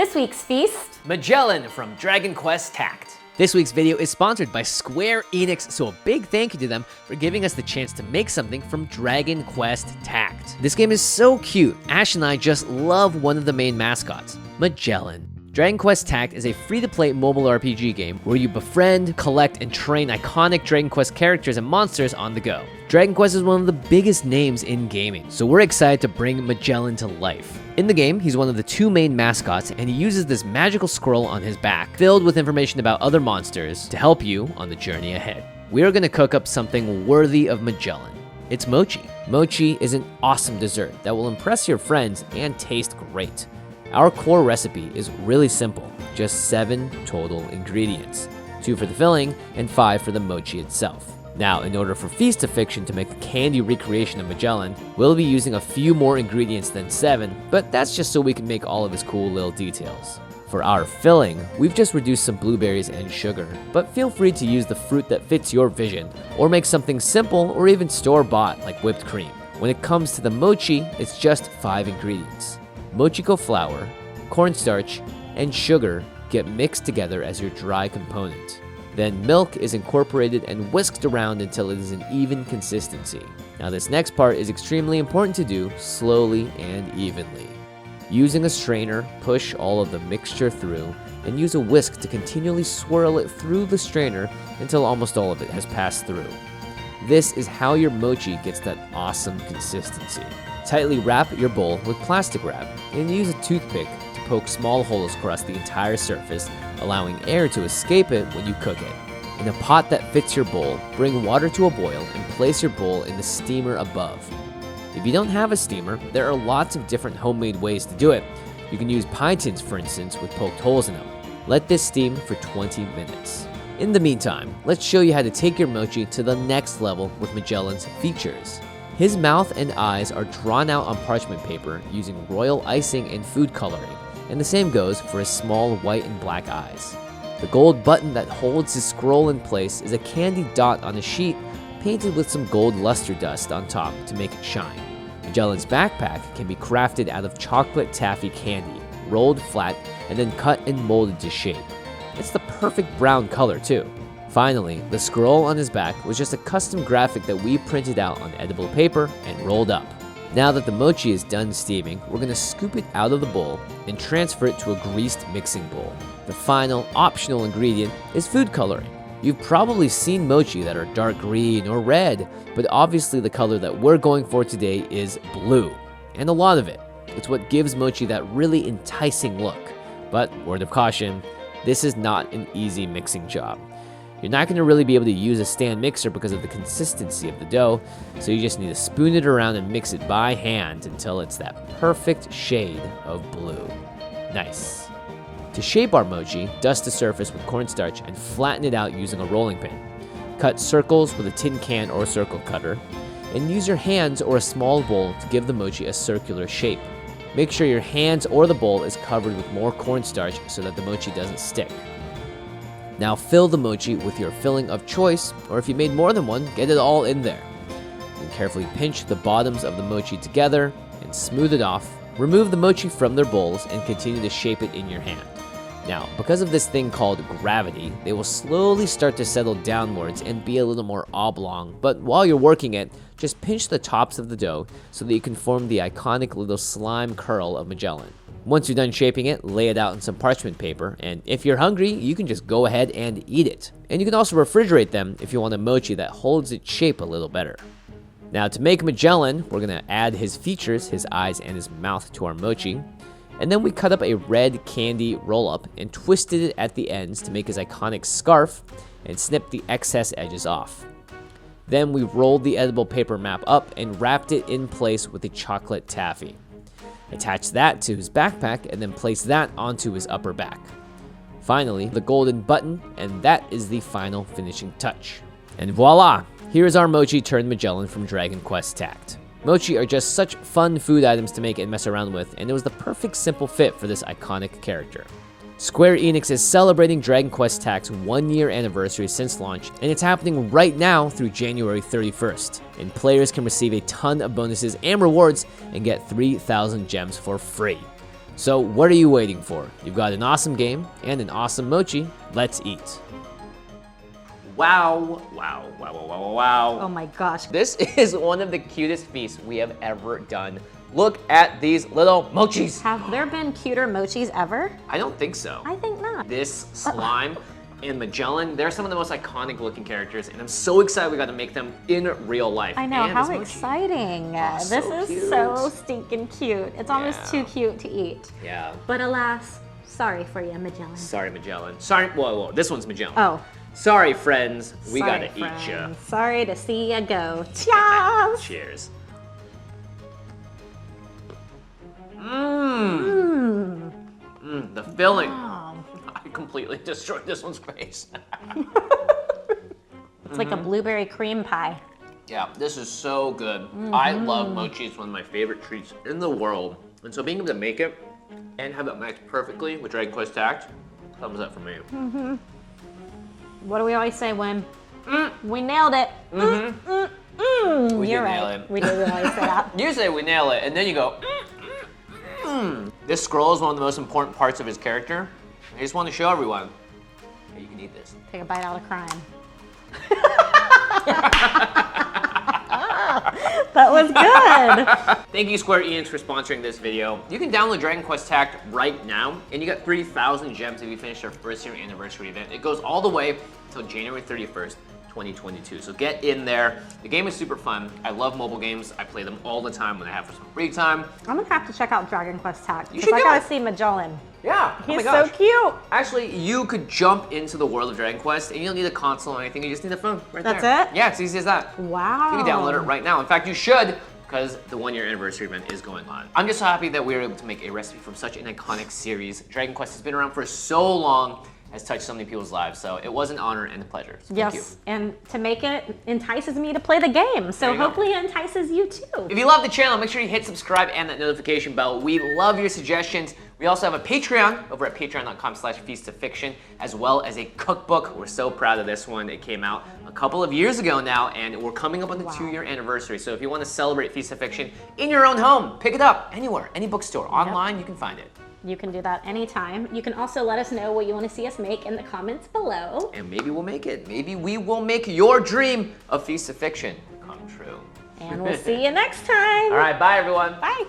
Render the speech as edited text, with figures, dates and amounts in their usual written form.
This week's feast, Magellan from Dragon Quest TACT. This week's video is sponsored by Square Enix, so a big thank you to them for giving us the chance to make something from Dragon Quest TACT. This game is so cute. Ash and I just love one of the main mascots, Magellan. Dragon Quest TACT is a free-to-play mobile RPG game where you befriend, collect, and train iconic Dragon Quest characters and monsters on the go. Dragon Quest is one of the biggest names in gaming, so we're excited to bring Magellan to life. In the game, he's one of the two main mascots, and he uses this magical scroll on his back, filled with information about other monsters, to help you on the journey ahead. We are going to cook up something worthy of Magellan. It's mochi. Mochi is an awesome dessert that will impress your friends and taste great. Our core recipe is really simple, just 7 total ingredients, 2 for the filling and 5 for the mochi itself. Now, in order for Feast of Fiction to make a candy recreation of Magellan, we'll be using a few more ingredients than 7, but that's just so we can make all of his cool little details. For our filling, we've just reduced some blueberries and sugar, but feel free to use the fruit that fits your vision, or make something simple or even store-bought like whipped cream. When it comes to the mochi, it's just 5 ingredients. Mochiko flour, cornstarch, and sugar get mixed together as your dry component. Then milk is incorporated and whisked around until it is an even consistency. Now this next part is extremely important to do slowly and evenly. Using a strainer, push all of the mixture through, and use a whisk to continually swirl it through the strainer until almost all of it has passed through. This is how your mochi gets that awesome consistency. Tightly wrap your bowl with plastic wrap and use a toothpick to poke small holes across the entire surface, allowing air to escape it when you cook it. In a pot that fits your bowl, bring water to a boil and place your bowl in the steamer above. If you don't have a steamer, there are lots of different homemade ways to do it. You can use pie tins, for instance, with poked holes in them. Let this steam for 20 minutes. In the meantime, let's show you how to take your mochi to the next level with Magellan's features. His mouth and eyes are drawn out on parchment paper using royal icing and food coloring, and the same goes for his small white and black eyes. The gold button that holds his scroll in place is a candy dot on a sheet painted with some gold luster dust on top to make it shine. Magellan's backpack can be crafted out of chocolate taffy candy, rolled flat, and then cut and molded to shape. It's the perfect brown color too. Finally, the scroll on his back was just a custom graphic that we printed out on edible paper and rolled up. Now that the mochi is done steaming, we're going to scoop it out of the bowl and transfer it to a greased mixing bowl. The final, optional ingredient is food coloring. You've probably seen mochi that are dark green or red, but obviously the color that we're going for today is blue, and a lot of it. It's what gives mochi that really enticing look. But, word of caution, this is not an easy mixing job. You're not going to really be able to use a stand mixer because of the consistency of the dough, so you just need to spoon it around and mix it by hand until it's that perfect shade of blue. Nice. To shape our mochi, dust the surface with cornstarch and flatten it out using a rolling pin. Cut circles with a tin can or circle cutter, and use your hands or a small bowl to give the mochi a circular shape. Make sure your hands or the bowl is covered with more cornstarch so that the mochi doesn't stick. Now fill the mochi with your filling of choice, or if you made more than one, get it all in there. Then carefully pinch the bottoms of the mochi together and smooth it off. Remove the mochi from their bowls and continue to shape it in your hand. Now, because of this thing called gravity, they will slowly start to settle downwards and be a little more oblong, but while you're working it, just pinch the tops of the dough so that you can form the iconic little slime curl of Magellan. Once you're done shaping it, lay it out on some parchment paper, and if you're hungry, you can just go ahead and eat it. And you can also refrigerate them if you want a mochi that holds its shape a little better. Now to make Magellan, we're going to add his features, his eyes and his mouth to our mochi. And then we cut up a red candy roll-up and twisted it at the ends to make his iconic scarf and snip the excess edges off. Then we rolled the edible paper map up and wrapped it in place with the chocolate taffy. Attach that to his backpack and then place that onto his upper back. Finally, the golden button, and that is the final finishing touch. And voila! Here is our mochi turned Magellan from Dragon Quest TACT. Mochi are just such fun food items to make and mess around with, and it was the perfect simple fit for this iconic character. Square Enix is celebrating Dragon Quest TACT's 1-year anniversary since launch, and it's happening right now through January 31st. And players can receive a ton of bonuses and rewards and get 3,000 gems for free. So what are you waiting for? You've got an awesome game and an awesome mochi. Let's eat. Wow, wow, wow, wow, wow, wow. Oh my gosh. This is one of the cutest feasts we have ever done. Look at these little mochis. Have there been cuter mochis ever? I don't think so. I think not. This slime and Magellan, they're some of the most iconic looking characters, and I'm so excited we got to make them in real life. I know, and how this mochi. exciting. Oh, This so is cute. so stinking cute. It's almost too cute to eat. Yeah. But alas, sorry for you, Magellan. Sorry, Magellan. Sorry, whoa, this one's Magellan. Oh. Sorry, friends. We Sorry, gotta eat ya. friends. Sorry to see you go. Cheers! Cheers. The filling. Wow. I completely destroyed this one's face. It's like a blueberry cream pie. Yeah, this is so good. I love mochi. It's one of my favorite treats in the world. And so being able to make it and have it mixed perfectly with Dragon Quest TACT, thumbs up for me. What do we always say when? We nailed it. We You're did right. nail it. We did always say that. You say we nail it, and then you go, This scroll is one of the most important parts of his character. I just want to show everyone that you can eat this. Take a bite out of crime. That was good. Thank you, Square Enix, for sponsoring this video. You can download Dragon Quest TACT right now, and you get 3,000 gems if you finish their first year anniversary event. It goes all the way until January 31st, 2022. So get in there. The game is super fun. I love mobile games. I play them all the time when I have some free time. I'm gonna have to check out Dragon Quest TACT You because should I do gotta it. see Magellan. Yeah, oh my He's gosh. so cute. Actually, you could jump into the world of Dragon Quest, and you don't need a console or anything. You just need a phone right That's there. it? Yeah, it's easy as that. Wow. You can download it right now. In fact, you should, because the 1-year anniversary event is going on. I'm just so happy that we were able to make a recipe from such an iconic series. Dragon Quest has been around for so long, has touched so many people's lives, so it was an honor and a pleasure. So thank you. Yes, and to make it entices me to play the game, so There you go. hopefully it entices you too. If you love the channel, make sure you hit subscribe and that notification bell. We love your suggestions. We also have a Patreon over at patreon.com/feastofiction, as well as a cookbook. We're so proud of this one. It came out a couple of years ago now, and we're coming up on the 2-year anniversary. So if you want to celebrate Feast of Fiction in your own home, pick it up anywhere, any bookstore, online, you can find it. You can do that anytime. You can also let us know what you want to see us make in the comments below. And maybe we'll make it. Maybe we will make your dream of Feast of Fiction come true. And we'll see you next time. All right, bye everyone. Bye.